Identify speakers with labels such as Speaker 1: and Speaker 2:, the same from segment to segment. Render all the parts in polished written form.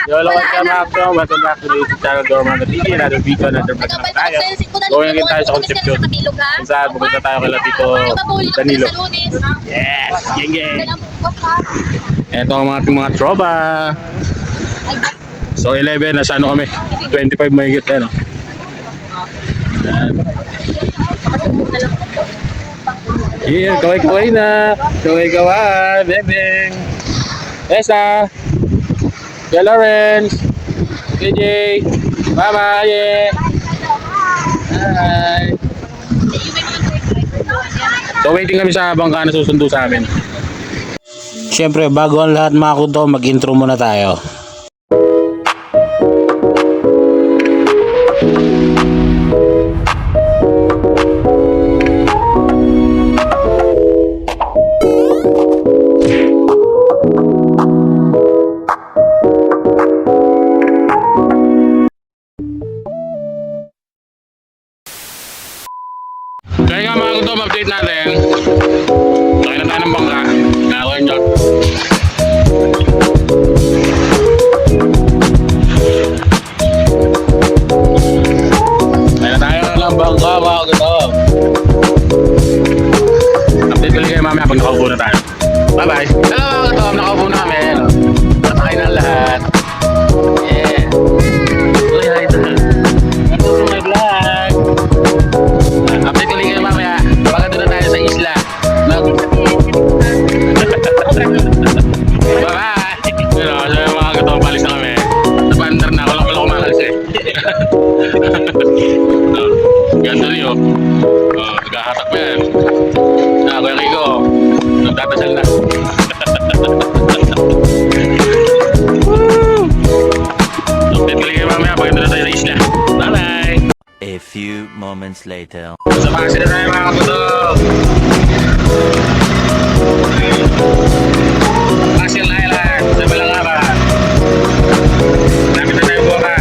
Speaker 1: Yo, hello, what's up, mga bro? Welcome back to the YouTube channel, Dorman TV. Another video, another vlog naman tayo. Going again tayo sa Concepcion. Kung saan, pupunta tayo kay Tito Danilo. Yes! Gang, gang! Ito ang mga ating mga tropa. So, 11, nasa ano kami? 25 mahigit, ano? Here, kaway-kaway na. Kaway-kaway, bebeng. Esa. Kuya Lawrence. KJ. Mama, yeah. Hi. So, waiting kami sa bangka na susundo sa amin. Siyempre, bago ang lahat mga kuto, mag-intro muna tayo. Kaya nga mga kuto, update natin. Kaya na tayo ng bangka. Nakakuha yung kaya na tayo ng bangka mga kuto. Update ko lang kayo mamaya pag nakaupo na tayo. Bye bye. Hello mga kuto, nakaupo na kami. Nakakain na lahat. Yeah. Uy, hi ito. Ito sa my vlog. Update ko lang kayo mamaya. Baka doon na tayo sa isla. Bye-bye! Yun o, so yung mga katawang palis na kami. Sa bandar na, walang pala kumakalis eh. Ganda rin o. Naghahatak mo yan. Kuya Kiko, nagtatasal na. Update ko lang kayo mamaya. Baka doon na tayo sa isla. Bye-bye!
Speaker 2: A few moments later.
Speaker 1: Sa base na tayo mga katawang. Pasir Island sa Balangara. Lapit na tayo buka.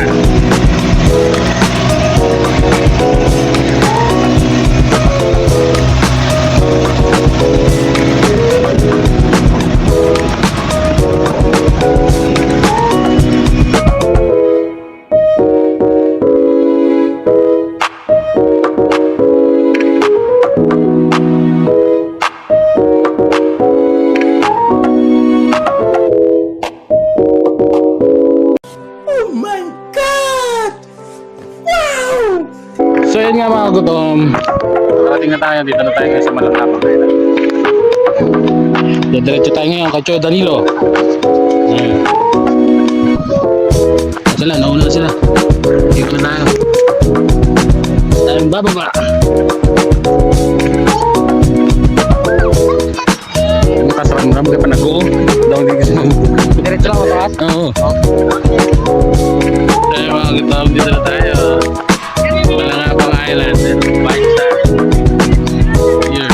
Speaker 1: So yun nga mga gutom. Parating na tayo. Dito na tayo ngayon sa Malangapang Island. Diretso tayo ngayon kay Tio Danilo. Ayan. Sila, nauna na sila. Dito na tayo. Tayong bababa. Makasaram-ram kaya pa nag-oo. Daw hindi kasi diretso lang ako taas? Oo. Tayo mga gutom. Dito na tayo. Malangapang Island and White Star. Here.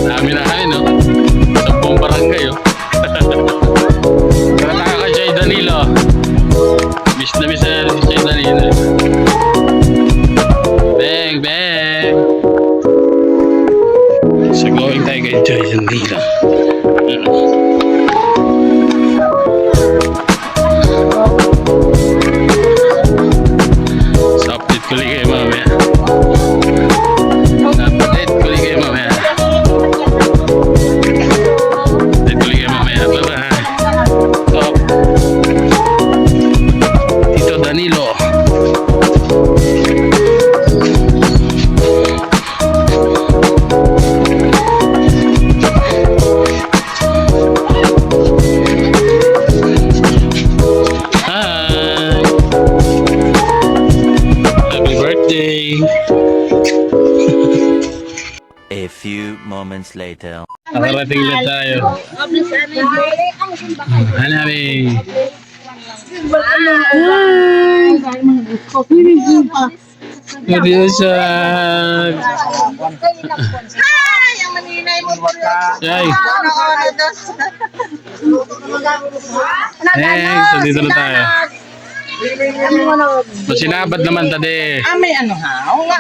Speaker 1: Dami na kayo, no? Sa buong barangay, oh. Tara tayo kay Jay Danilo. Miss na si Jay Danilo. Bang, bang! So going tayo kay Jay Danilo. Kulit kayo mamaya. Update kulit kayo mamaya. Update kulit kayo mamaya. Bye-bye. Top. Tito Danilo.
Speaker 2: A few moments later.
Speaker 1: Nakarating na tayo. Hanapin. Mariusag.
Speaker 3: Hi! Ang maninay mo po.
Speaker 1: Yay. Hey, so dito na tayo. Masinabad naman tadi.
Speaker 3: May ano ha? Oo nga.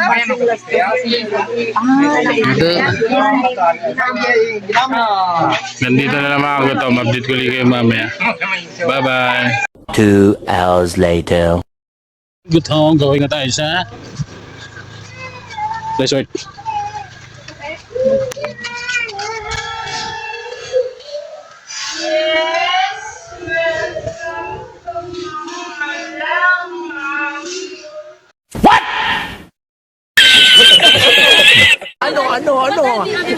Speaker 1: Nandito na naman ako to. Update ko ulit kayo mamaya. Bye-bye.
Speaker 2: 2 hours later.
Speaker 1: Gutom, gawin na tayo sa resort.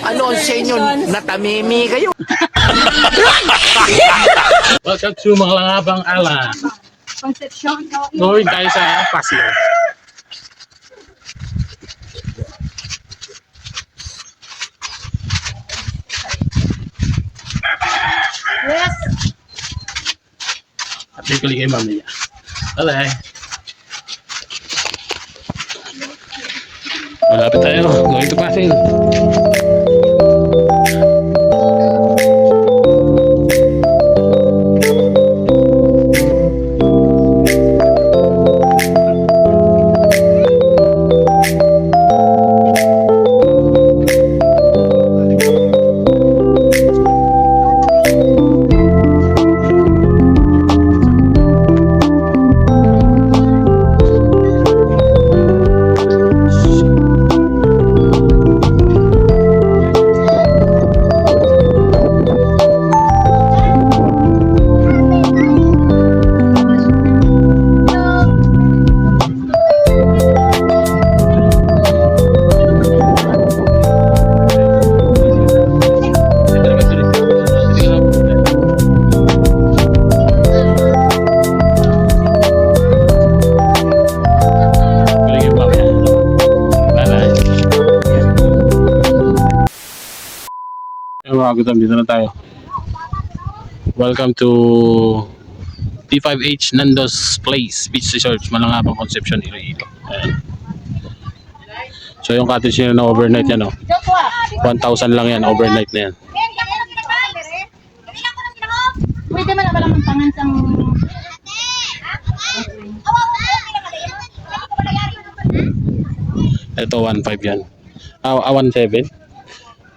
Speaker 3: Ano sa inyo? Natamimi kayo?
Speaker 1: Welcome to Malabang Ala.
Speaker 4: Concepcion.
Speaker 1: Going tayo sa Pasig.
Speaker 4: Yes.
Speaker 1: Update ko ulit kayo mamaya. Bye-bye. Malapit tayo. Going to Pasig. Gutom, dito na tayo. Welcome to T5H Nando's Place Beach Resort, Malangapang Concepcion, Iloilo. Ayan. So yung cottage nila na overnight yan, oh. 1,000 lang yan, overnight na yan.
Speaker 4: Pwede man naman ang tangan sang...
Speaker 1: Ito 1.5 yan. 1.7.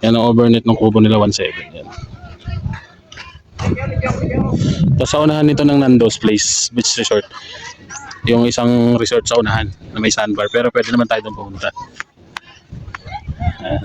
Speaker 1: Yan ang overnight ng kubo nila, 1.7 yan. Tapos sa unahan nito ng Nando's Place Beach Resort, yung isang resort sa unahan na may sandbar, pero pwede naman tayo doon pumunta. Ayan.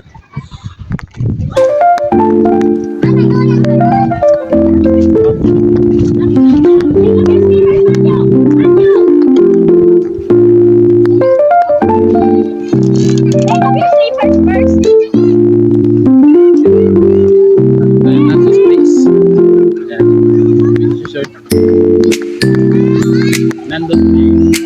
Speaker 1: Nando's Place. Ayan. Beach Resort. Nando's Place.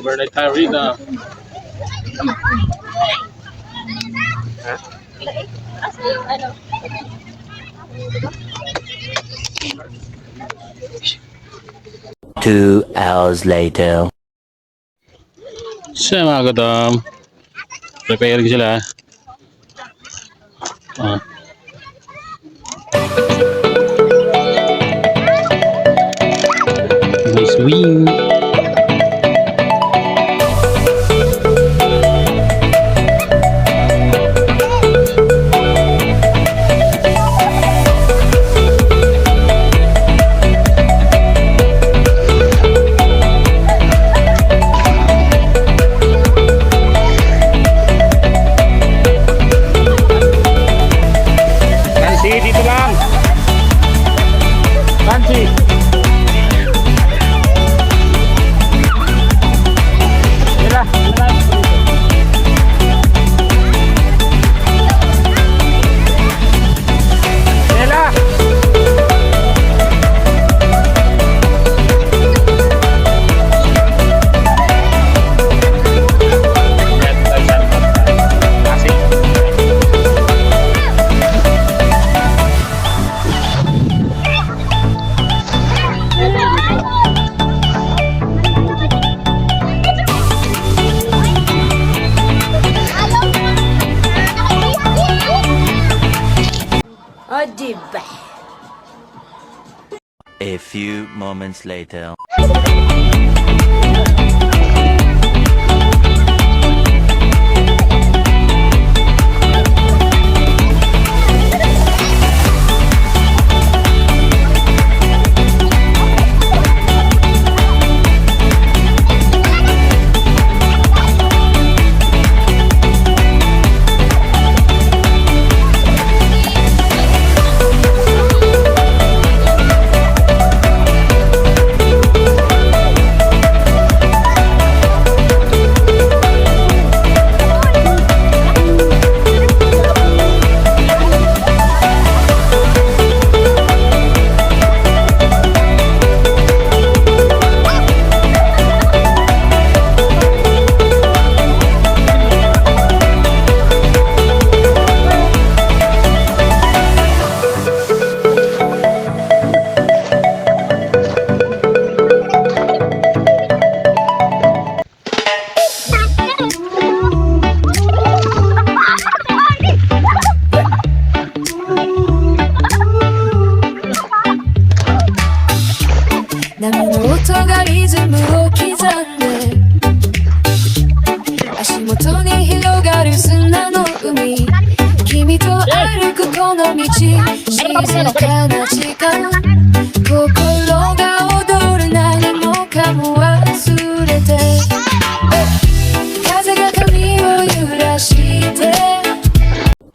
Speaker 1: Overnight tayo rito.
Speaker 2: Two hours later.
Speaker 1: So mga gutom, prepare sila. Nice wing. Dito lang. Fancy.
Speaker 2: A few moments later.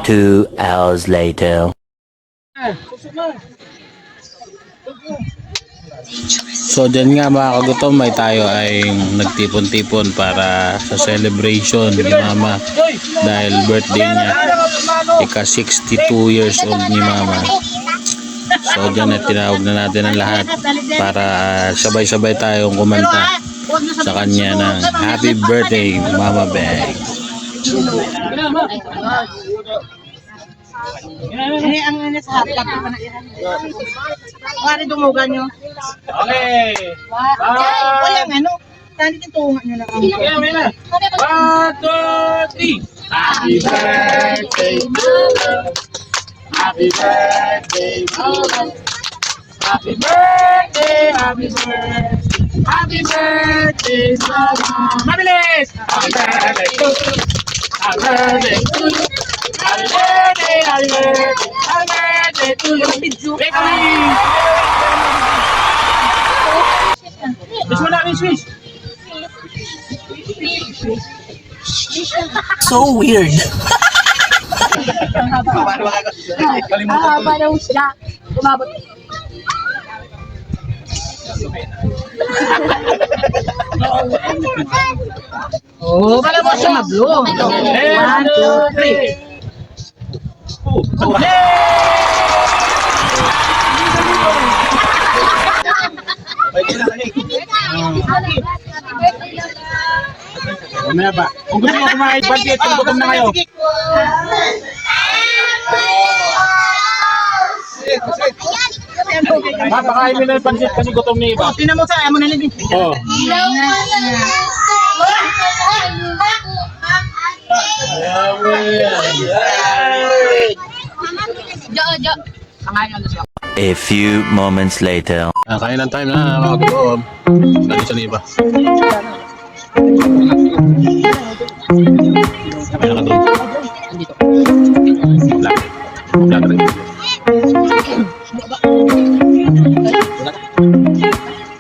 Speaker 2: Two hours later.
Speaker 1: So dyan nga mga kagutom ay tayo ay nagtipon-tipon para sa celebration ni Mama dahil birthday niya. Ika 62 years old ni Mama. So dyan ay tinawag na natin ang lahat para sabay-sabay tayong kumanta sa kanya ng happy birthday Mama Beng.
Speaker 4: Ini ang sa hotdog pa na yan. Pare dumugan nyo.
Speaker 1: Okay.
Speaker 4: Walang ano. Tani tintungan nyo lang.
Speaker 1: One, two, three. Happy birthday, Mama. Happy birthday, Mama. Happy birthday, happy birthday. Happy birthday, Mama. Mabilis! Happy birthday to you. Happy birthday to you. Happy birthday, happy birthday. Happy birthday to you. Bakery! This one namin Swiss.
Speaker 3: So weird.
Speaker 4: Haba daw siya. Umabot.
Speaker 3: Oh, pala mo siya mablo. 1, 2, 3.
Speaker 1: Mamaya ba? Kung gusto mo kumain, budget, kung gutom na kayo. Papakain mo na yung budget kasi gutom na iba.
Speaker 4: Tinan mo sa ayaw mo na lang.
Speaker 1: Oo.
Speaker 4: Jo.
Speaker 2: A few moments later.
Speaker 1: Kain ng time na mga gutom. Lagi sa iba. Kaya ka doon. Vlog rin.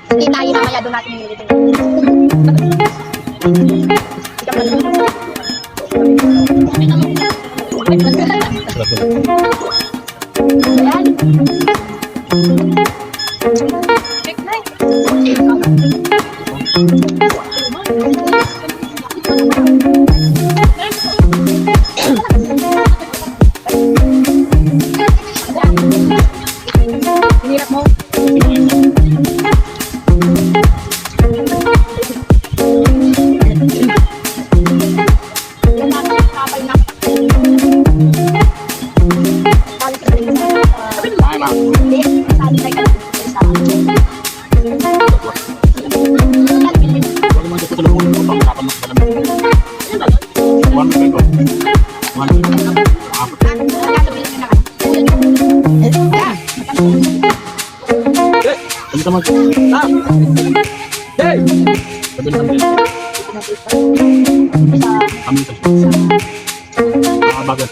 Speaker 4: Hindi tayo mamaya doon natin nililipin. Hirap mo.
Speaker 1: Dito mag...
Speaker 3: Hey!
Speaker 1: Sabi naman din. Kami ito. Bagal.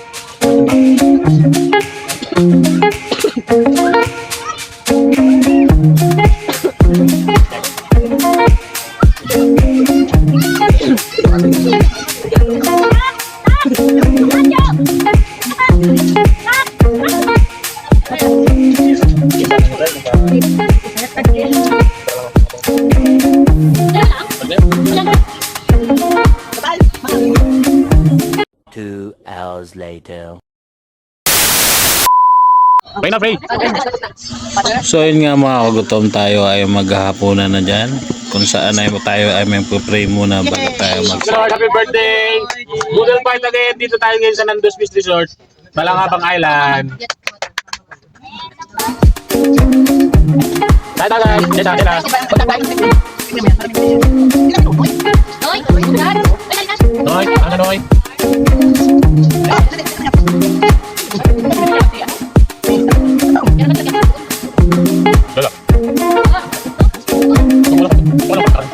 Speaker 2: Two hours later.
Speaker 1: Bay na, Bay! So yun nga mga kagutom, tayo ay maghahaponan na dyan. Kung saan ay tayo ay may pray muna bago tayo mag... Happy birthday! Noodle fight again! Dito tayo ngayon sa Nando's Beach Resort. Balangabang Island. Tayo tayo guys! Dito, dito. Noy, ano Noy? Dala. Wala pa.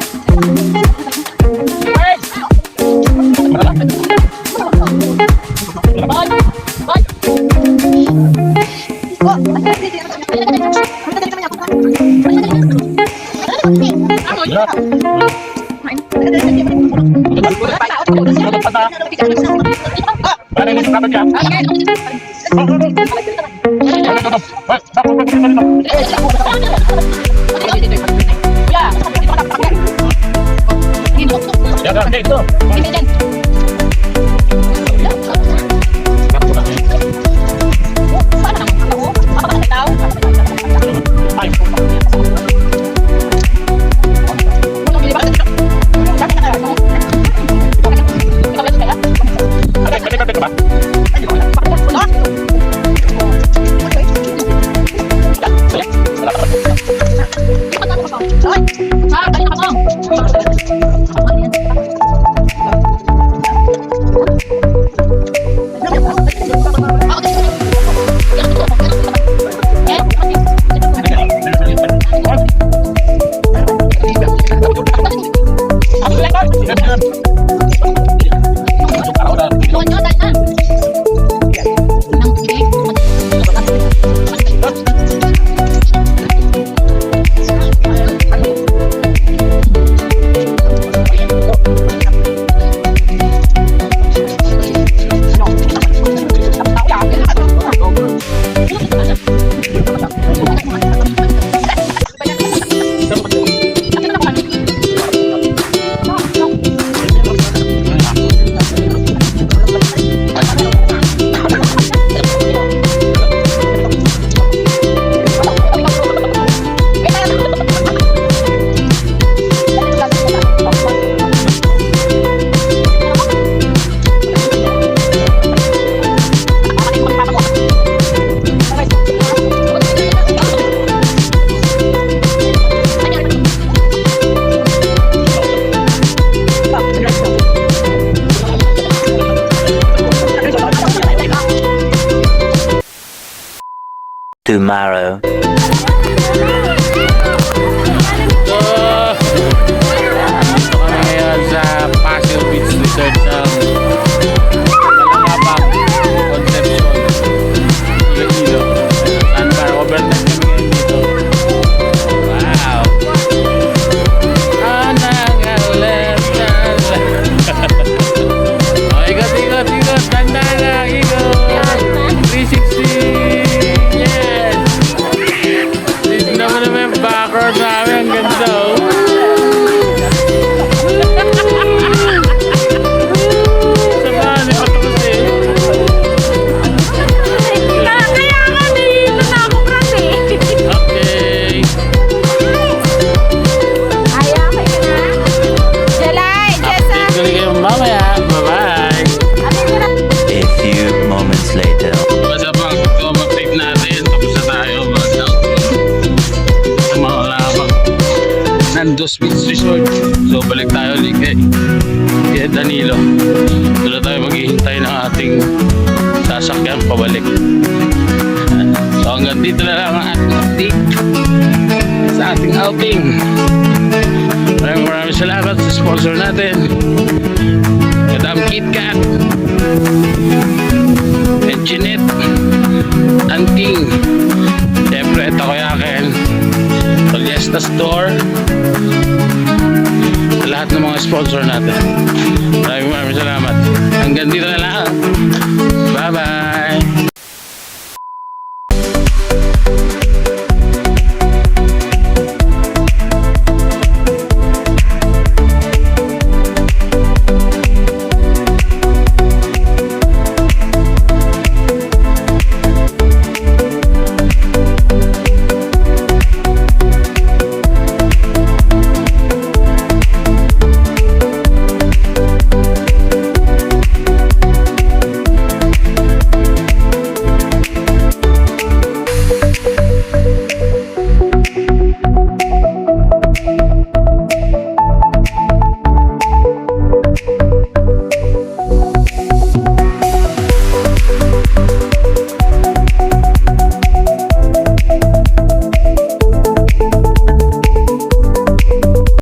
Speaker 2: Tomorrow.
Speaker 1: So, dito kami ngayon sa Paseo Beach Resort ng Balangabang Concepcion, Iloilo. Saan ba? Overnight kami ngayon dito. Wow! Anang alam. Oh, ikot, ikot, ikot. Tanda lang, ikot. 360. Yes! Dito naman yung background namin. Ang ganda, oh. Saan ba? Tapos eh.
Speaker 4: Kaya nga, dito na ako, Pras eh.
Speaker 1: Okay.
Speaker 4: Ayaw, kayo na. Jelay, Jessa.
Speaker 1: Update ko rin kayo mamaya. Bye-bye.
Speaker 2: A few moments later.
Speaker 1: Basta pang update natin. Tapos na tayo. Sa mga lamang Nando's Beach Resort. So balik tayo ulit kay Danilo. Doon na tayo maghihintay ng ating sasakyan pabalik. So hanggang dito na lang ang ating update sa ating outing. Maraming salamat sa sponsor natin. Madam KitKat and Jeanette Anting. Siyempre, ito ko yakin. Toliesta Store. Sa lahat ng mga sponsor natin. Maraming salamat. Hanggang dito na